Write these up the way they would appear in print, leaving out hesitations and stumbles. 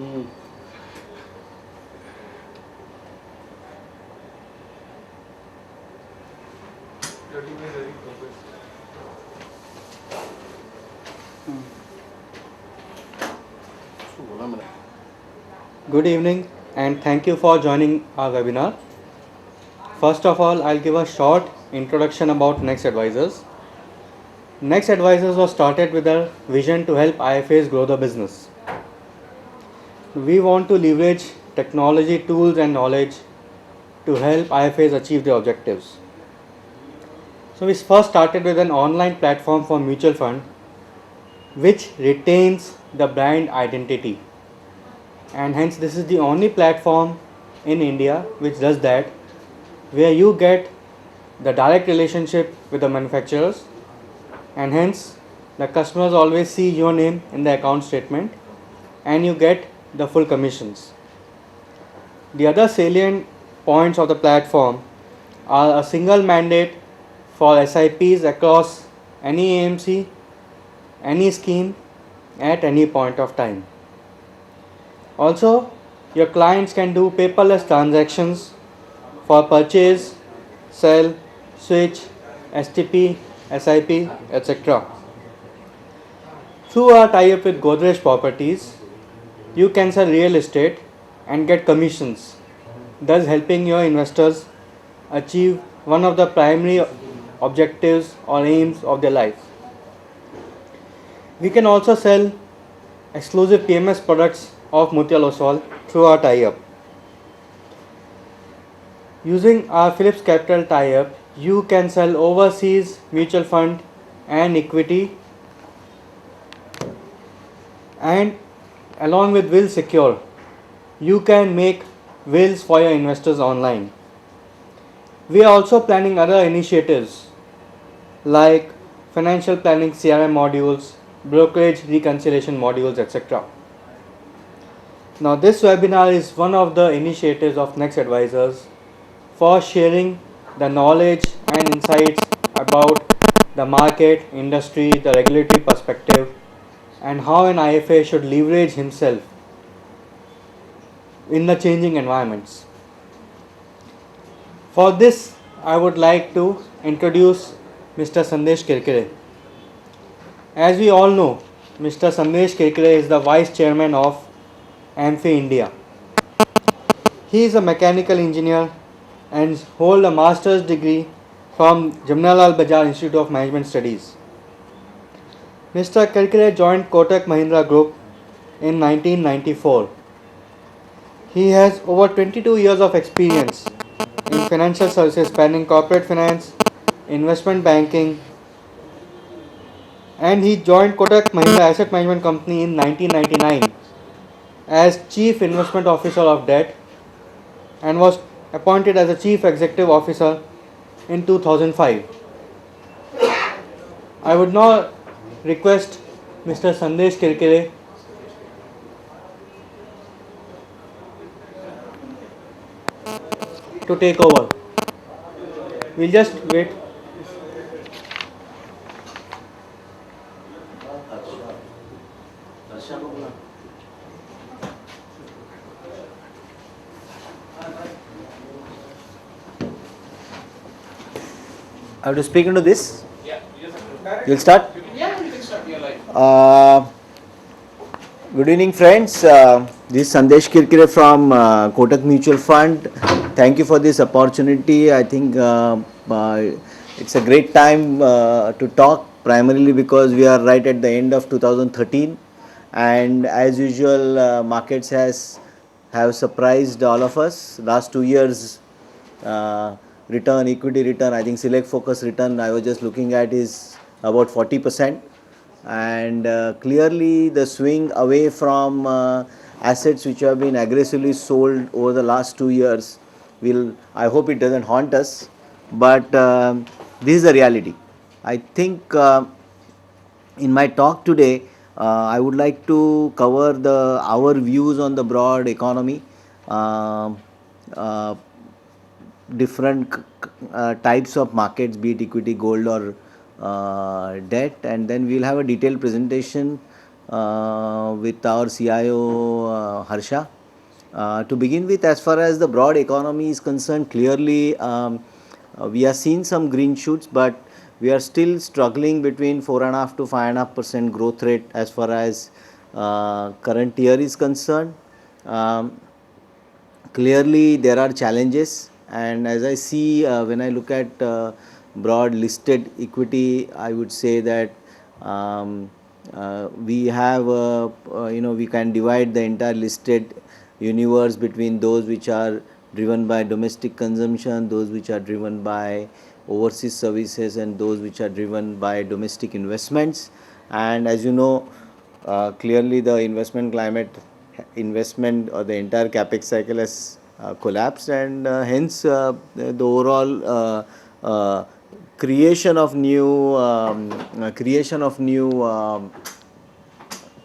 Mm. Good evening and thank you for joining our webinar. First of all, I'll give a short introduction about Next Advisors. Next Advisors was started with a vision to help IFAs grow the business. We want to leverage technology, tools, and knowledge to help IFAs achieve their objectives. So, we first started with an online platform for mutual fund which retains the brand identity, and hence, this is the only platform in India which does that, where you get the direct relationship with the manufacturers, and hence the customers always see your name in the account statement and you get the full commissions. The other salient points of the platform are a single mandate for SIPs across any AMC, any scheme at any point of time. Also, your clients can do paperless transactions for purchase, sell, switch, STP, SIP, etc. Through our tie-up with Godrej Properties, you can sell real estate and get commissions, thus helping your investors achieve one of the primary objectives or aims of their life. We can also sell exclusive PMS products of Motilal Oswal through our tie-up. Using our Philips Capital tie-up, you can sell overseas mutual fund and equity, and along with Will Secure, you can make wills for your investors online. We are also planning other initiatives like financial planning CRM modules, brokerage reconciliation modules, etc. Now, this webinar is one of the initiatives of Next Advisors for sharing the knowledge and insights about the market, industry, the regulatory perspective, and how an IFA should leverage himself in the changing environments. For this, I would like to introduce Mr. Sandesh Kirkire. As we all know, Mr. Sandesh Kirkire is the Vice Chairman of AMFI India. He is a mechanical engineer and holds a master's degree from Jamnalal Bajar Institute of Management Studies. Mr. Kirkire joined Kotak Mahindra Group in 1994. He has over 22 years of experience in financial services spanning corporate finance, investment banking, and he joined Kotak Mahindra Asset Management Company in 1999 as Chief Investment Officer of Debt and was appointed as a Chief Executive Officer in 2005. I would now request Mr. Sandesh Kirkire to take over. We'll just wait. I have to speak into this. Yeah, You'll start. yeah, you can start your life. Good evening, friends. This is Sandesh Kirkire from Kotak Mutual Fund. Thank you for this opportunity. I think it's a great time to talk, primarily because we are right at the end of 2013, and as usual, markets have surprised all of us. Last 2 years. Return, equity return, I think select focus return I was just looking at is about 40%, and clearly the swing away from assets which have been aggressively sold over the last 2 years I hope it doesn't haunt us, but this is the reality. I think in my talk today, I would like to cover our views on the broad economy, uh, uh, different types of markets, be it equity, gold, or debt, and then we'll have a detailed presentation with our CIO Harsha. To begin with, as far as the broad economy is concerned, clearly we are seeing some green shoots, but we are still struggling between 4.5 to 5.5% growth rate as far as current year is concerned. Um, Clearly there are challenges, and as I see, when I look at broad listed equity, I would say that um, we have we can divide the entire listed universe between those which are driven by domestic consumption, those which are driven by overseas services, and those which are driven by domestic investments. And as you know, clearly the investment or the entire capex cycle has collapsed, and hence the overall creation of new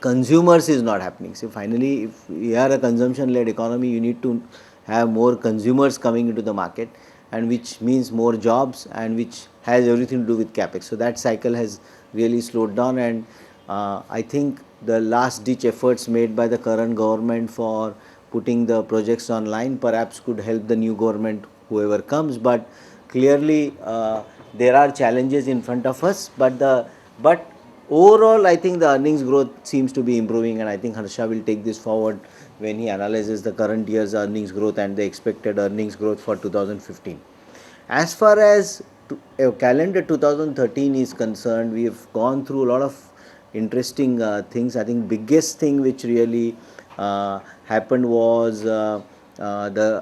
consumers is not happening. So finally, if we are a consumption-led economy, you need to have more consumers coming into the market, and which means more jobs, and which has everything to do with capex. So that cycle has really slowed down, and I think the last-ditch efforts made by the current government for putting the projects online perhaps could help the new government, whoever comes. But clearly, there are challenges in front of us. But overall, I think the earnings growth seems to be improving, and I think Harsha will take this forward when he analyzes the current year's earnings growth and the expected earnings growth for 2015. As far as calendar 2013 is concerned, we have gone through a lot of interesting things. I think biggest thing which really happened was the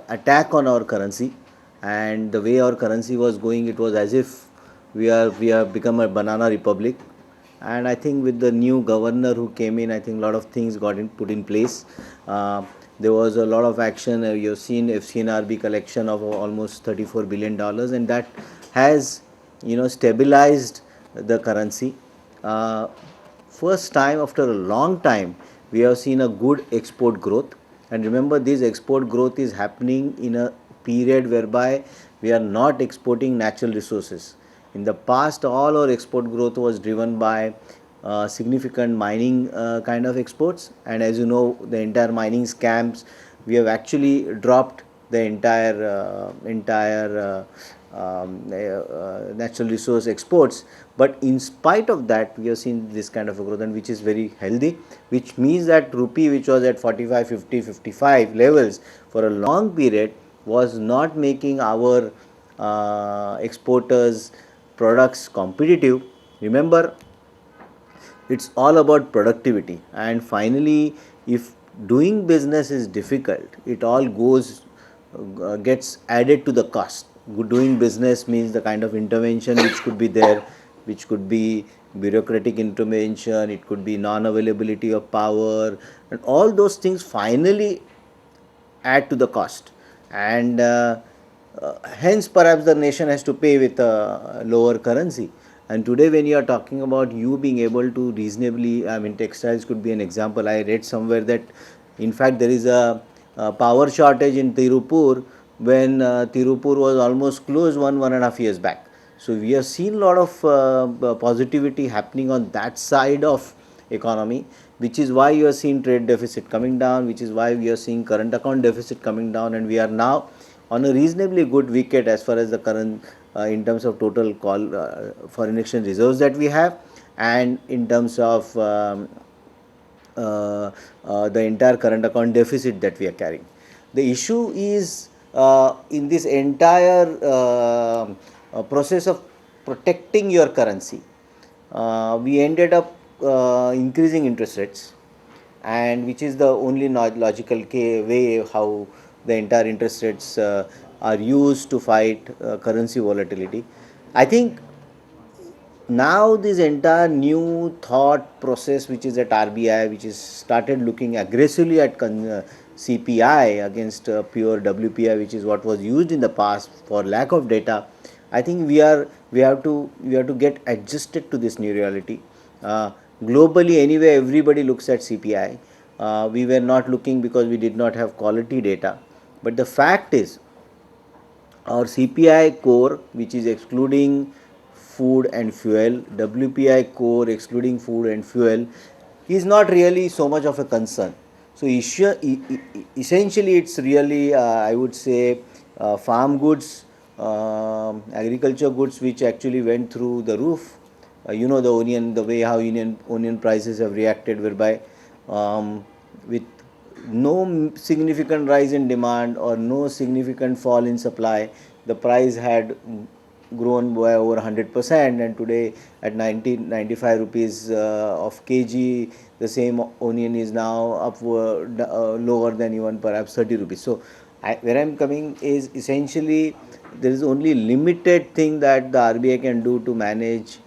attack on our currency, and the way our currency was going, it was as if we have become a banana republic. And I think with the new governor who came in, I think a lot of things put in place. There was a lot of action. You've seen FCNRB collection of almost $34 billion, and that has stabilized the currency. Uh, First time after a long time, we have seen a good export growth. And remember, this export growth is happening in a period whereby we are not exporting natural resources. In the past, all our export growth was driven by significant mining kind of exports, and as you know, the entire mining scams, we have actually dropped the entire natural resource exports. But in spite of that, we have seen this kind of a growth, and which is very healthy, which means that rupee, which was at 45, 50, 55 levels for a long period, was not making our exporters products competitive. Remember, it's all about productivity. And finally, if doing business is difficult, it all gets added to the cost. Doing business means the kind of intervention which could be there, which could be bureaucratic intervention, it could be non availability of power, and all those things finally add to the cost. And hence perhaps the nation has to pay with a lower currency. And today, when you are talking about you being able to reasonably, I mean, textiles could be an example. I read somewhere that in fact there is a power shortage in Tirupur, when Tirupur was almost closed 1.5 years back. So we have seen a lot of positivity happening on that side of economy, which is why you are seeing trade deficit coming down, which is why we are seeing current account deficit coming down, and we are now on a reasonably good wicket as far as the current in terms of total foreign exchange reserves that we have, and in terms of the entire current account deficit that we are carrying. The issue is in this entire process of protecting your currency, we ended up increasing interest rates, and which is the only logical way how the entire interest rates are used to fight currency volatility. I think now this entire new thought process which is at RBI, which is started looking aggressively at CPI against pure WPI, which is what was used in the past for lack of data. I think we have to get adjusted to this new reality. uh, Globally anyway, everybody looks at CPI. We were not looking because we did not have quality data. But the fact is, our CPI core, which is excluding food and fuel, WPI core excluding food and fuel, is not really so much of a concern. So essentially, it's really I would say farm goods, agriculture goods, which actually went through the roof. The onion, the way how onion prices have reacted, whereby with no significant rise in demand or no significant fall in supply, the price had grown by over 100%, and today at 90-95 rupees of kg, the same onion is now upward lower than even perhaps 30 rupees. So where I'm coming is essentially there is only limited thing that the RBI can do to manage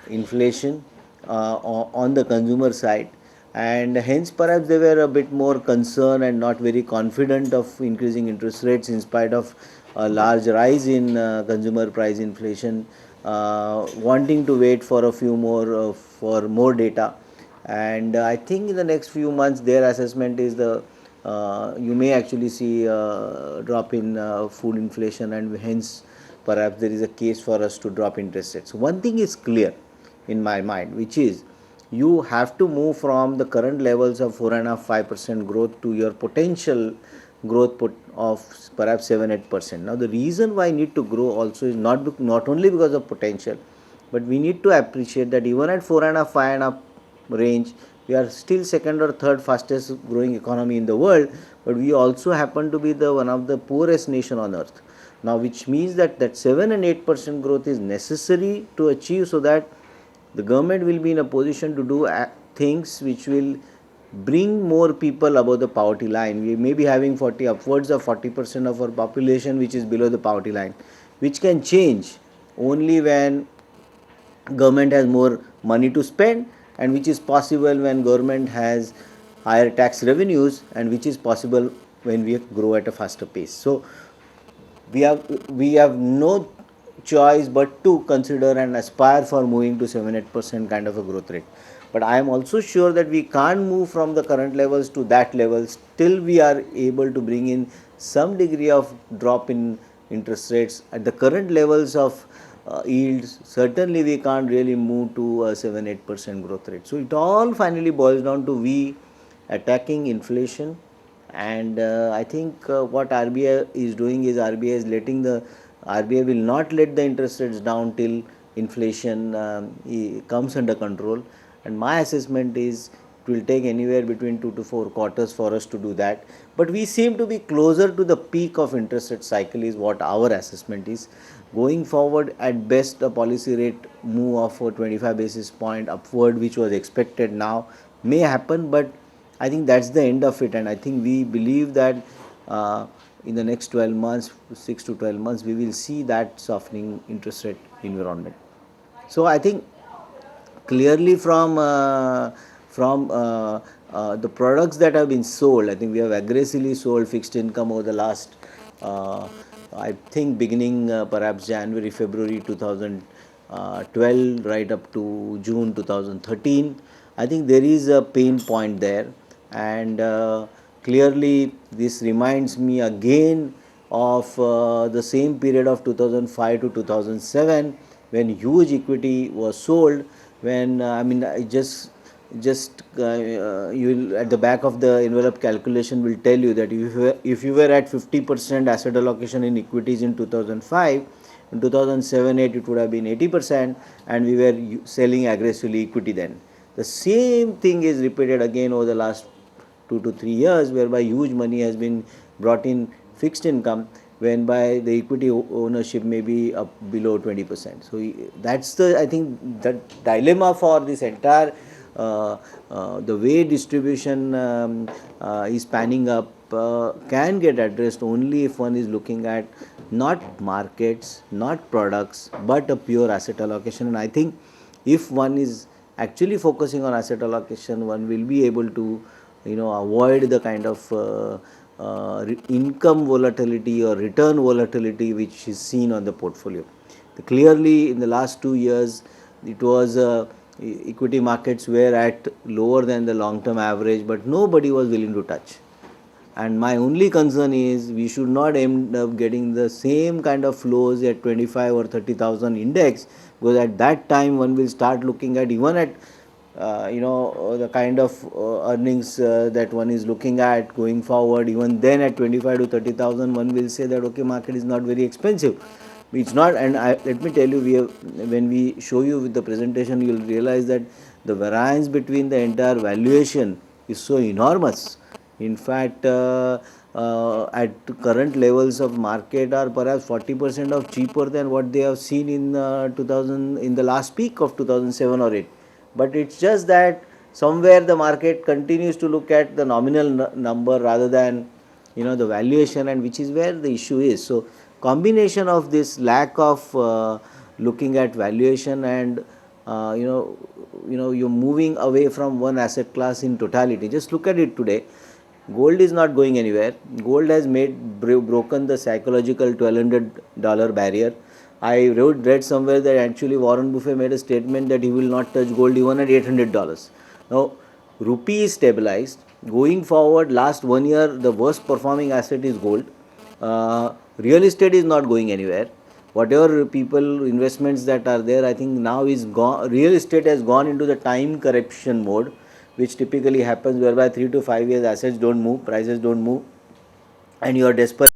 inflation on the consumer side, and hence perhaps they were a bit more concerned and not very confident of increasing interest rates in spite of a large rise in consumer price inflation, wanting to wait for a few more for more data. And I think in the next few months their assessment is the you may actually see a drop in food inflation, and hence perhaps there is a case for us to drop interest rates. One thing is clear in my mind, which is you have to move from the current levels of 4.5-5% growth to your potential growth of perhaps 7-8%. Now the reason why I need to grow also is not only because of potential, but we need to appreciate that even at 4.5-5.5 range, we are still second or third fastest growing economy in the world, but we also happen to be the one of the poorest nation on earth. Now which means that 7 and 8% growth is necessary to achieve, so that the government will be in a position to do things which will bring more people above the poverty line. We may be having 40 upwards of 40% of our population which is below the poverty line, which can change only when government has more money to spend, and which is possible when government has higher tax revenues, and which is possible when we grow at a faster pace. So we have no choice but to consider and aspire for moving to 7-8% kind of a growth rate. But I am also sure that we can't move from the current levels to that level till we are able to bring in some degree of drop in interest rates at the current levels of yields. Certainly we can't really move to a 7-8% growth rate. So it all finally boils down to we attacking inflation. And I think what RBI is doing is RBI will not let the interest rates down till inflation comes under control. And my assessment is it will take anywhere between 2 to 4 quarters for us to do that. But we seem to be closer to the peak of interest rate cycle is what our assessment is. Going forward, at best a policy rate move of 25 basis point upward, which was expected now, may happen, but I think that's the end of it. And I think we believe that in the next 12 months, 6 to 12 months, we will see that softening interest rate environment. So I think clearly from the products that have been sold, I think we have aggressively sold fixed income over the last I think beginning perhaps January February 2012 right up to June 2013. I think there is a pain point there, and clearly this reminds me again of the same period of 2005 to 2007, when huge equity was sold. When I mean I just you will at the back of the envelope calculation will tell you that if you were at 50% asset allocation in equities in 2005, in 2007-8 it would have been 80%, and we were selling aggressively equity then. The same thing is repeated again over the last 2 to 3 years, whereby huge money has been brought in fixed income, when by the equity ownership may be up below 20%. So that's the, I think, the dilemma for this entire the way distribution is panning up can get addressed only if one is looking at not markets, not products, but a pure asset allocation. And I think if one is actually focusing on asset allocation, one will be able to avoid the kind of income volatility or return volatility which is seen on the portfolio. Clearly in the last 2 years it was equity markets were at lower than the long term average, but nobody was willing to touch. And my only concern is we should not end up getting the same kind of flows at 25 or 30,000 index, because at that time one will start looking at even at the kind of earnings that one is looking at going forward, even then at 25 to 30,000, one will say that okay, market is not very expensive. It's not, and let me tell you, when we show you with the presentation, you'll realize that the variance between the entire valuation is so enormous. In fact, at current levels of market are perhaps 40% of cheaper than what they have seen in 2000, in the last peak of 2007 or 8. But it's just that somewhere the market continues to look at the nominal number rather than the valuation, and which is where the issue is. So combination of this lack of looking at valuation and you're moving away from one asset class in totality. Just look at it today. Gold is not going anywhere. Gold has broken the psychological $1,200 barrier. I read somewhere that actually Warren Buffett made a statement that he will not touch gold even at $800. Now, rupee is stabilized. Going forward, last 1 year, the worst performing asset is gold. Real estate is not going anywhere. Whatever people investments that are there, I think now is gone. Real estate has gone into the time correction mode, which typically happens whereby 3 to 5 years assets don't move, prices don't move, and you are desperate